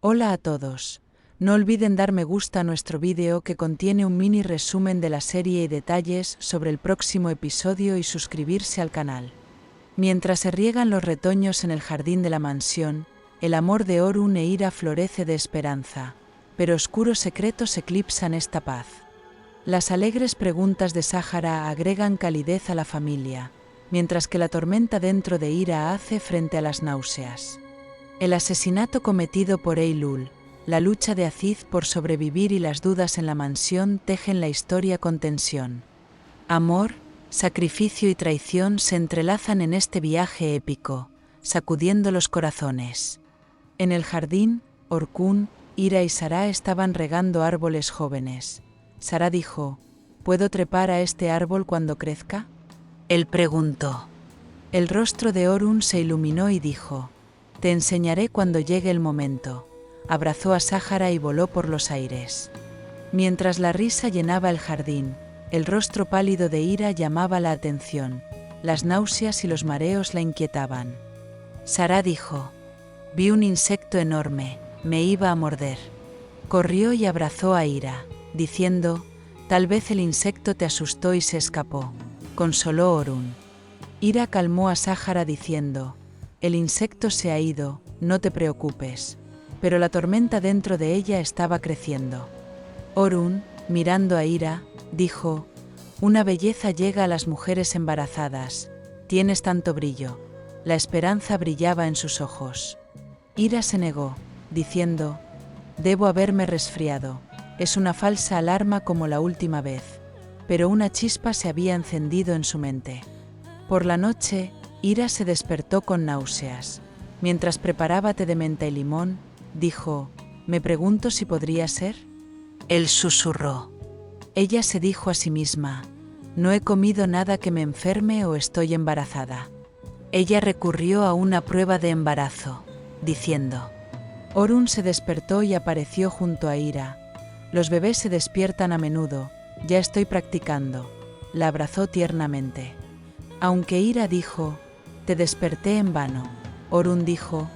Hola a todos. No olviden dar me gusta a nuestro vídeo que contiene un mini resumen de la serie y detalles sobre el próximo episodio y suscribirse al canal. Mientras se riegan los retoños en el jardín de la mansión, el amor de Orun e Ira florece de esperanza, pero oscuros secretos eclipsan esta paz. Las alegres preguntas de Sahara agregan calidez a la familia, mientras que la tormenta dentro de Ira hace frente a las náuseas. El asesinato cometido por Eylul, la lucha de Aziz por sobrevivir y las dudas en la mansión tejen la historia con tensión. Amor, sacrificio y traición se entrelazan en este viaje épico, sacudiendo los corazones. En el jardín, Orkun, Ira y Sara estaban regando árboles jóvenes. Sara dijo: ¿Puedo trepar a este árbol cuando crezca? Él preguntó. El rostro de Orun se iluminó y dijo: Te enseñaré cuando llegue el momento. Abrazó a Sahara y voló por los aires. Mientras la risa llenaba el jardín, el rostro pálido de Ira llamaba la atención. Las náuseas y los mareos la inquietaban. Sara dijo: Vi un insecto enorme, me iba a morder. Corrió y abrazó a Ira, diciendo: Tal vez el insecto te asustó y se escapó. Consoló Orun. Ira calmó a Sahara diciendo: El insecto se ha ido, no te preocupes. Pero la tormenta dentro de ella estaba creciendo. Orun, mirando a Ira, dijo: Una belleza llega a las mujeres embarazadas. Tienes tanto brillo. La esperanza brillaba en sus ojos. Ira se negó, diciendo: Debo haberme resfriado. Es una falsa alarma como la última vez. Pero una chispa se había encendido en su mente. Por la noche, Ira se despertó con náuseas. Mientras preparaba té de menta y limón, dijo: «Me pregunto si podría ser». Él susurró. Ella se dijo a sí misma: «No he comido nada que me enferme o estoy embarazada». Ella recurrió a una prueba de embarazo, diciendo. Orun se despertó y apareció junto a Ira. «Los bebés se despiertan a menudo, ya estoy practicando». La abrazó tiernamente. Aunque Ira dijo: «Te desperté en vano», Orun dijo: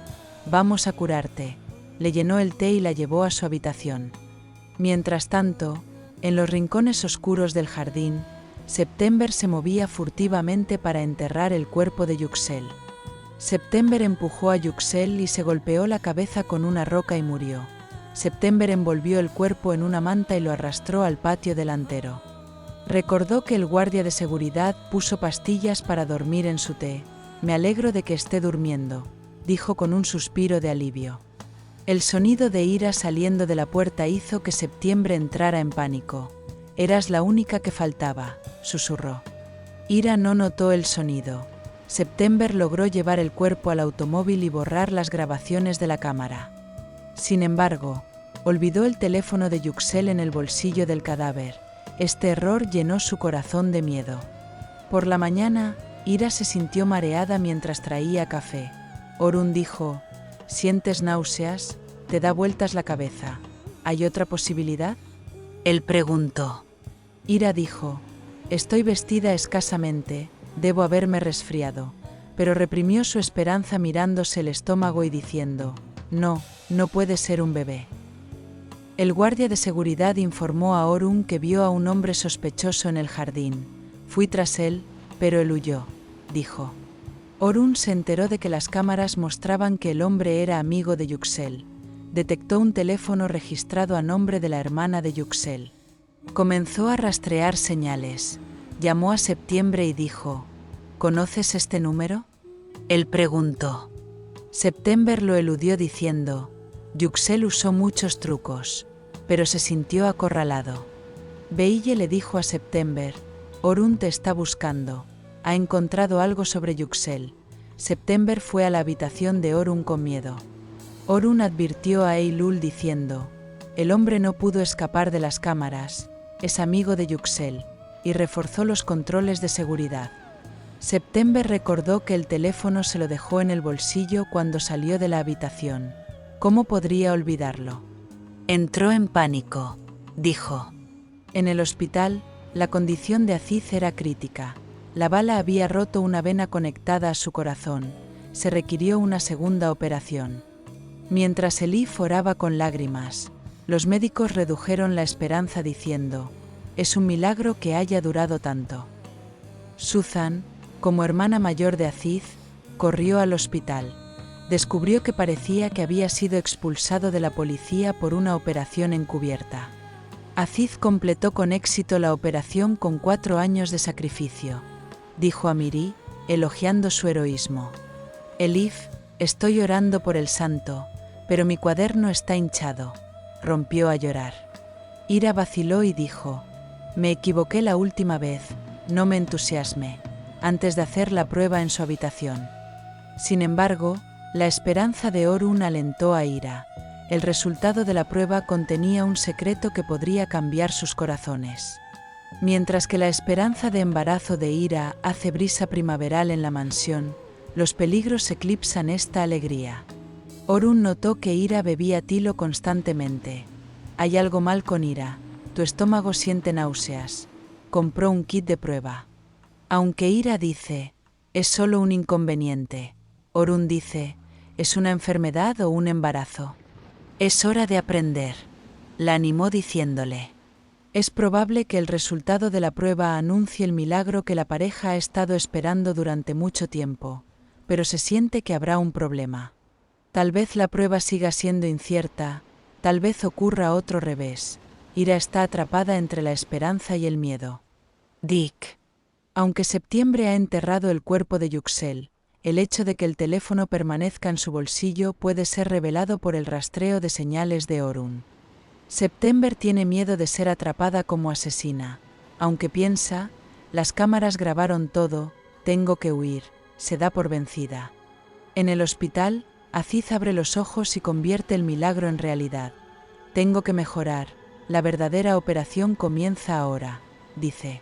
«Vamos a curarte». Le llenó el té y la llevó a su habitación. Mientras tanto, en los rincones oscuros del jardín, September se movía furtivamente para enterrar el cuerpo de Yuxel. September empujó a Yuxel y se golpeó la cabeza con una roca y murió. September envolvió el cuerpo en una manta y lo arrastró al patio delantero. Recordó que el guardia de seguridad puso pastillas para dormir en su té. «Me alegro de que esté durmiendo», dijo con un suspiro de alivio. El sonido de Ira saliendo de la puerta hizo que September entrara en pánico. «Eras la única que faltaba», susurró. Ira no notó el sonido. September logró llevar el cuerpo al automóvil y borrar las grabaciones de la cámara. Sin embargo, olvidó el teléfono de Yuxel en el bolsillo del cadáver. Este error llenó su corazón de miedo. Por la mañana, Ira se sintió mareada mientras traía café. Orun dijo: «¿Sientes náuseas? ¿Te da vueltas la cabeza? ¿Hay otra posibilidad?». Él preguntó. Ira dijo: «Estoy vestida escasamente, debo haberme resfriado», pero reprimió su esperanza mirándose el estómago y diciendo: «No, no puede ser un bebé». El guardia de seguridad informó a Orun que vio a un hombre sospechoso en el jardín. «Fui tras él, pero él huyó», dijo. Orun se enteró de que las cámaras mostraban que el hombre era amigo de Yuxel. Detectó un teléfono registrado a nombre de la hermana de Yuxel. Comenzó a rastrear señales. Llamó a September y dijo: «¿Conoces este número?». Él preguntó. September lo eludió diciendo: «Yuxel usó muchos trucos», pero se sintió acorralado. Beille le dijo a September: «Orun te está buscando. Ha encontrado algo sobre Yuxel». September fue a la habitación de Orun con miedo. Orun advirtió a Eylul diciendo: «El hombre no pudo escapar de las cámaras, es amigo de Yuxel», y reforzó los controles de seguridad. September recordó que el teléfono se lo dejó en el bolsillo cuando salió de la habitación. ¿Cómo podría olvidarlo? Entró en pánico, dijo. En el hospital, la condición de Aziz era crítica. La bala había roto una vena conectada a su corazón. Se requirió una segunda operación. Mientras Elif oraba con lágrimas, los médicos redujeron la esperanza diciendo: «Es un milagro que haya durado tanto». Suzan, como hermana mayor de Aziz, corrió al hospital. Descubrió que parecía que había sido expulsado de la policía por una operación encubierta. Aziz completó con éxito la operación con 4 años de sacrificio, dijo a Miri, elogiando su heroísmo. Elif, estoy orando por el santo, pero mi cuaderno está hinchado. Rompió a llorar. Ira vaciló y dijo: me equivoqué la última vez, no me entusiasme, antes de hacer la prueba en su habitación. Sin embargo, la esperanza de Orun alentó a Ira. El resultado de la prueba contenía un secreto que podría cambiar sus corazones. Mientras que la esperanza de embarazo de Ira hace brisa primaveral en la mansión, los peligros eclipsan esta alegría. Orun notó que Ira bebía tilo constantemente. Hay algo mal con Ira, tu estómago siente náuseas. Compró un kit de prueba. Aunque Ira dice, es solo un inconveniente, Orun dice, ¿es una enfermedad o un embarazo? Es hora de aprender, la animó diciéndole. Es probable que el resultado de la prueba anuncie el milagro que la pareja ha estado esperando durante mucho tiempo, pero se siente que habrá un problema. Tal vez la prueba siga siendo incierta, tal vez ocurra otro revés. Ira está atrapada entre la esperanza y el miedo. Dick. Aunque septiembre ha enterrado el cuerpo de Yüksel, el hecho de que el teléfono permanezca en su bolsillo puede ser revelado por el rastreo de señales de Orun. September tiene miedo de ser atrapada como asesina. Aunque piensa, las cámaras grabaron todo, tengo que huir, se da por vencida. En el hospital, Aziz abre los ojos y convierte el milagro en realidad. Tengo que mejorar, la verdadera operación comienza ahora, dice.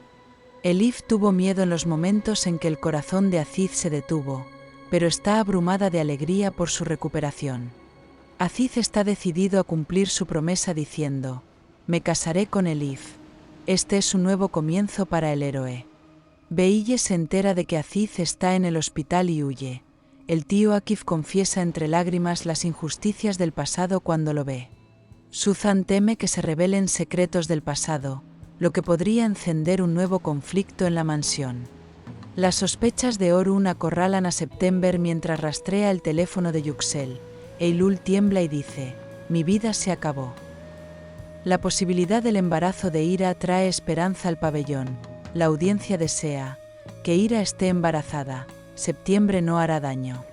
Elif tuvo miedo en los momentos en que el corazón de Aziz se detuvo, pero está abrumada de alegría por su recuperación. Aziz está decidido a cumplir su promesa diciendo, me casaré con Elif. Este es un nuevo comienzo para el héroe. Beille se entera de que Aziz está en el hospital y huye. El tío Akif confiesa entre lágrimas las injusticias del pasado cuando lo ve. Suzan teme que se revelen secretos del pasado, lo que podría encender un nuevo conflicto en la mansión. Las sospechas de Orun acorralan a September mientras rastrea el teléfono de Yüksel. Eylül tiembla y dice, mi vida se acabó. La posibilidad del embarazo de Ira trae esperanza al pabellón. La audiencia desea que Ira esté embarazada. Septiembre no hará daño.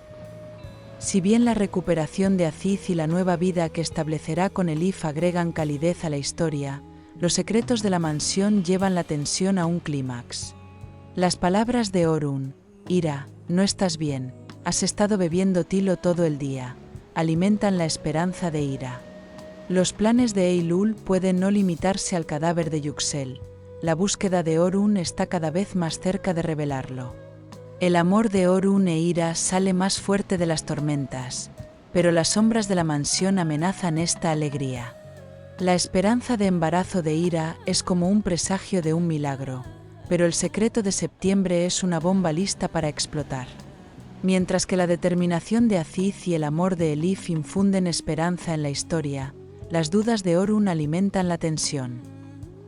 Si bien la recuperación de Aziz y la nueva vida que establecerá con Elif agregan calidez a la historia, los secretos de la mansión llevan la tensión a un clímax. Las palabras de Orun, Ira, no estás bien, has estado bebiendo tilo todo el día, alimentan la esperanza de Ira. Los planes de Eylül pueden no limitarse al cadáver de Yüksel. La búsqueda de Orun está cada vez más cerca de revelarlo. El amor de Orun e Ira sale más fuerte de las tormentas, pero las sombras de la mansión amenazan esta alegría. La esperanza de embarazo de Ira es como un presagio de un milagro, pero el secreto de Septiembre es una bomba lista para explotar. Mientras que la determinación de Aziz y el amor de Elif infunden esperanza en la historia, las dudas de Orun alimentan la tensión.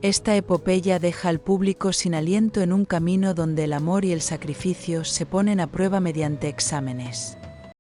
Esta epopeya deja al público sin aliento en un camino donde el amor y el sacrificio se ponen a prueba mediante exámenes.